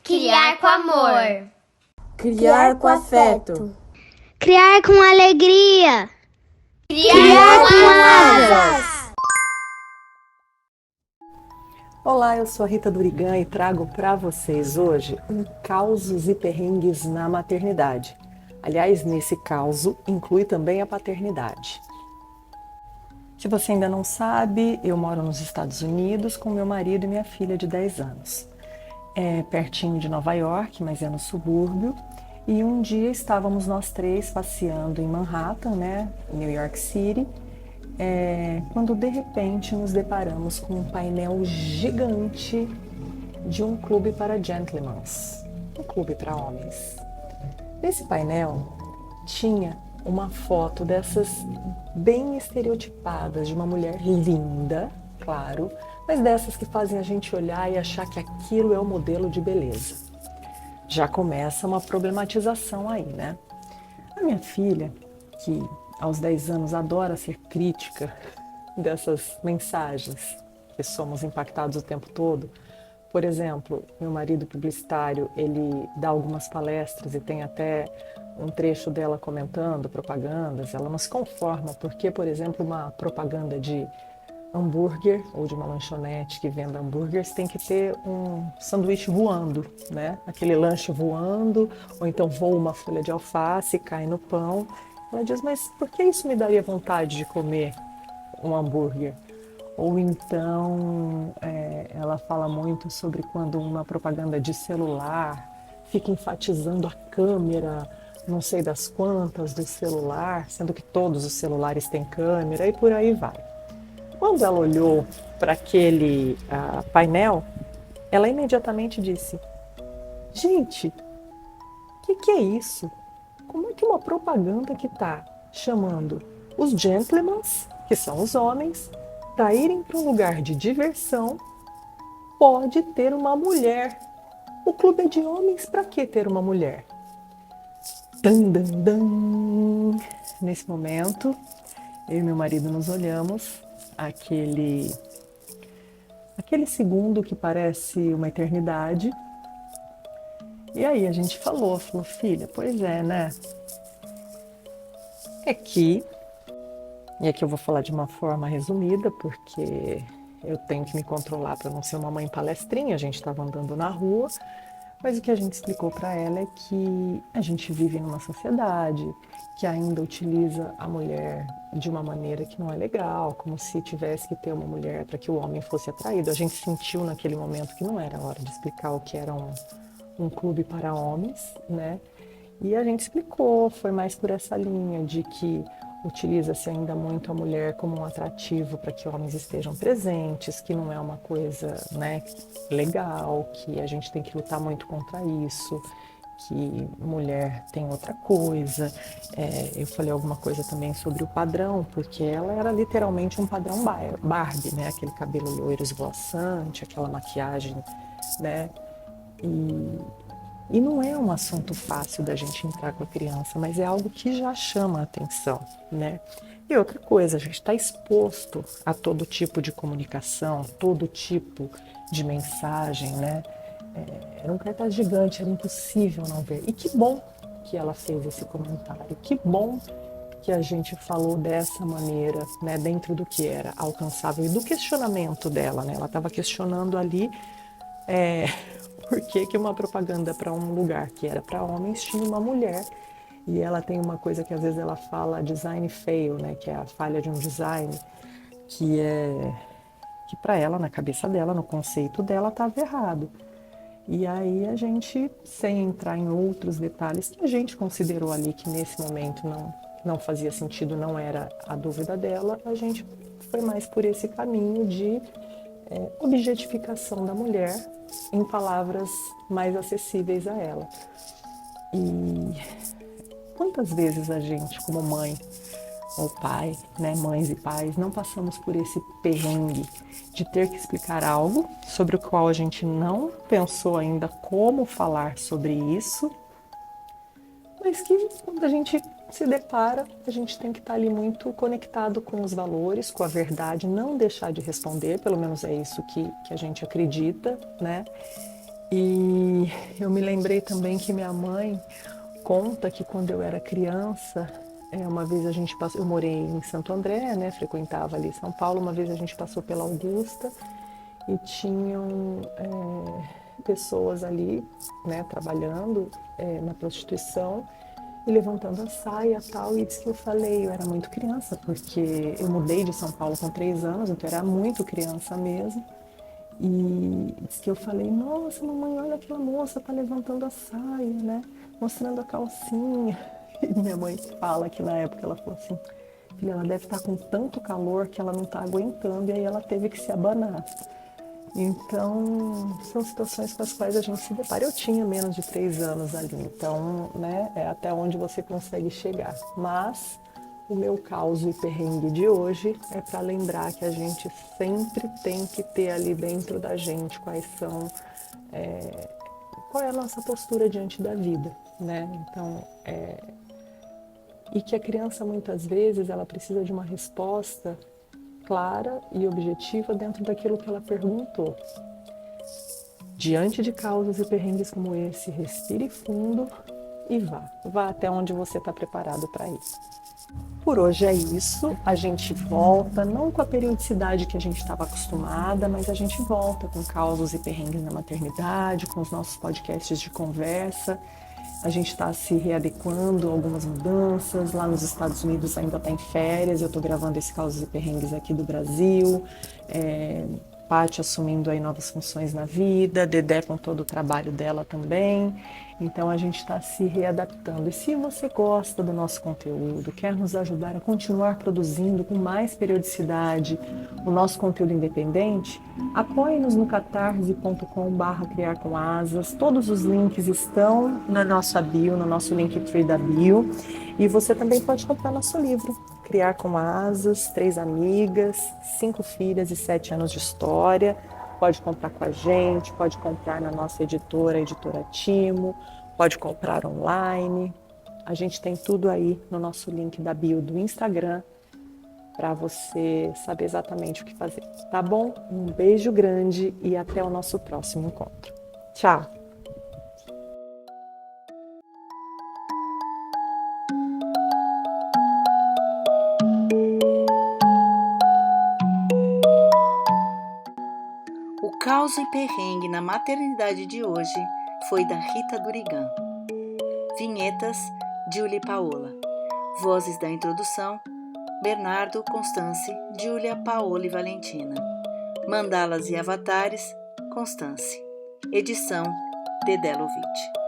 Criar com amor. Criar com afeto. Criar com alegria. Criar com asas. Olá, eu sou a Rita Durigan e trago para vocês hoje um causos e perrengues na maternidade. Aliás, nesse causo inclui também a paternidade. Se você ainda não sabe, eu moro nos Estados Unidos com meu marido e minha filha de 10 anos. É pertinho de Nova York, mas é no subúrbio. E um dia estávamos nós três passeando em Manhattan, New York City, quando de repente nos deparamos com um painel gigante de um clube para gentlemen, um clube para homens. Nesse painel tinha uma foto dessas bem estereotipadas de uma mulher linda, claro, mas dessas que fazem a gente olhar e achar que aquilo é o modelo de beleza. Já começa uma problematização aí, né? A minha filha, que aos 10 anos adora ser crítica dessas mensagens que somos impactados o tempo todo. Por exemplo, meu marido publicitário, ele dá algumas palestras e tem até um trecho dela comentando propagandas. Ela não se conforma porque, por exemplo, uma propaganda de hambúrguer ou de uma lanchonete que venda hambúrgueres tem que ter um sanduíche voando, né? Aquele lanche voando, ou então voa uma folha de alface e cai no pão. Ela diz, mas por que isso me daria vontade de comer um hambúrguer? Ou então ela fala muito sobre quando uma propaganda de celular fica enfatizando a câmera, não sei das quantas do celular, sendo que todos os celulares têm câmera e por aí vai. Quando ela olhou para aquele painel, ela imediatamente disse, gente, o que é isso? Como é que uma propaganda que está chamando os gentlemen, que são os homens, para irem para um lugar de diversão, pode ter uma mulher? O clube é de homens, para que ter uma mulher? Dan, dan, dan. Nesse momento, eu e meu marido nos olhamos, aquele segundo que parece uma eternidade. E aí a gente falou, filha, pois é, né? E aqui eu vou falar de uma forma resumida, porque eu tenho que me controlar para não ser uma mãe palestrinha, a gente estava andando na rua, mas o que a gente explicou para ela é que a gente vive numa sociedade que ainda utiliza a mulher de uma maneira que não é legal, como se tivesse que ter uma mulher para que o homem fosse atraído. A gente sentiu naquele momento que não era hora de explicar o que era um clube para homens, né? E a gente explicou, foi mais por essa linha de que utiliza-se ainda muito a mulher como um atrativo para que homens estejam presentes, que não é uma coisa, legal, que a gente tem que lutar muito contra isso, que mulher tem outra coisa. Eu falei alguma coisa também sobre o padrão, porque ela era literalmente um padrão Barbie, né? Aquele cabelo loiro esvoaçante, aquela maquiagem, né? E não é um assunto fácil da gente entrar com a criança, mas é algo que já chama a atenção, né? E outra coisa, a gente está exposto a todo tipo de comunicação, todo tipo de mensagem, né? Era um cartaz gigante, era impossível não ver. E que bom que ela fez esse comentário, que bom que a gente falou dessa maneira, né? Dentro do que era alcançável e do questionamento dela, né? Ela estava questionando ali por que uma propaganda para um lugar que era para homens tinha uma mulher. E ela tem uma coisa que às vezes ela fala design fail, né? Que é a falha de um design, que para ela, na cabeça dela, no conceito dela, estava errado. E aí a gente, sem entrar em outros detalhes que a gente considerou ali que nesse momento não fazia sentido, não era a dúvida dela, a gente foi mais por esse caminho de objetificação da mulher em palavras mais acessíveis a ela. E quantas vezes a gente, como mãe ou pai, mães e pais, não passamos por esse perrengue de ter que explicar algo sobre o qual a gente não pensou ainda como falar sobre isso, mas que quando a gente se depara, a gente tem que estar ali muito conectado com os valores, com a verdade, não deixar de responder, pelo menos é isso que a gente acredita, né? E eu me lembrei também que minha mãe conta que quando eu era criança, uma vez a gente passou, eu morei em Santo André, né, frequentava ali São Paulo, uma vez a gente passou pela Augusta e tinham pessoas ali, né, trabalhando na prostituição e levantando a saia e tal, e disse que eu falei, eu era muito criança, porque eu mudei de São Paulo com 3 anos, então eu era muito criança mesmo. E disse que eu falei, nossa, mamãe, olha aquela moça, tá levantando a saia, né? Mostrando a calcinha. E minha mãe fala que na época ela falou assim, filha, ela deve estar com tanto calor que ela não tá aguentando, e aí ela teve que se abanar. Então, são situações com as quais a gente se depara. Eu tinha menos de 3 anos ali, então, né, é até onde você consegue chegar. Mas o meu caos e perrengue de hoje é para lembrar que a gente sempre tem que ter ali dentro da gente qual é a nossa postura diante da vida, né? Então, e que a criança muitas vezes ela precisa de uma resposta clara e objetiva dentro daquilo que ela perguntou. Diante de causas e perrengues como esse, respire fundo e vá. Vá até onde você está preparado para ir. Por hoje é isso. A gente volta, não com a periodicidade que a gente estava acostumada, mas a gente volta com causas e perrengues na maternidade, com os nossos podcasts de conversa. A gente está se readequando a algumas mudanças. Lá nos Estados Unidos ainda está em férias. Eu estou gravando esse Causos e Perrengues aqui do Brasil. Paty assumindo aí novas funções na vida. Dedé com todo o trabalho dela também. Então a gente está se readaptando. E se você gosta do nosso conteúdo, quer nos ajudar a continuar produzindo com mais periodicidade o nosso conteúdo independente, apoie-nos no catarse.com/criarcomasas. Todos os links estão na nossa bio, no nosso Linktree da bio. E você também pode comprar nosso livro, Criar com Asas, 3 amigas, 5 filhas e 7 anos de história. Pode comprar com a gente, pode comprar na nossa editora, a Editora Timo, pode comprar online. A gente tem tudo aí no nosso link da bio do Instagram para você saber exatamente o que fazer, tá bom? Um beijo grande e até o nosso próximo encontro. Tchau! O caos e perrengue na maternidade de hoje foi da Rita Durigan. Vinhetas, Julie Paola. Vozes da introdução, Bernardo, Constance, Júlia, Paola e Valentina. Mandalas e avatares, Constance. Edição, Dedé Lovitch.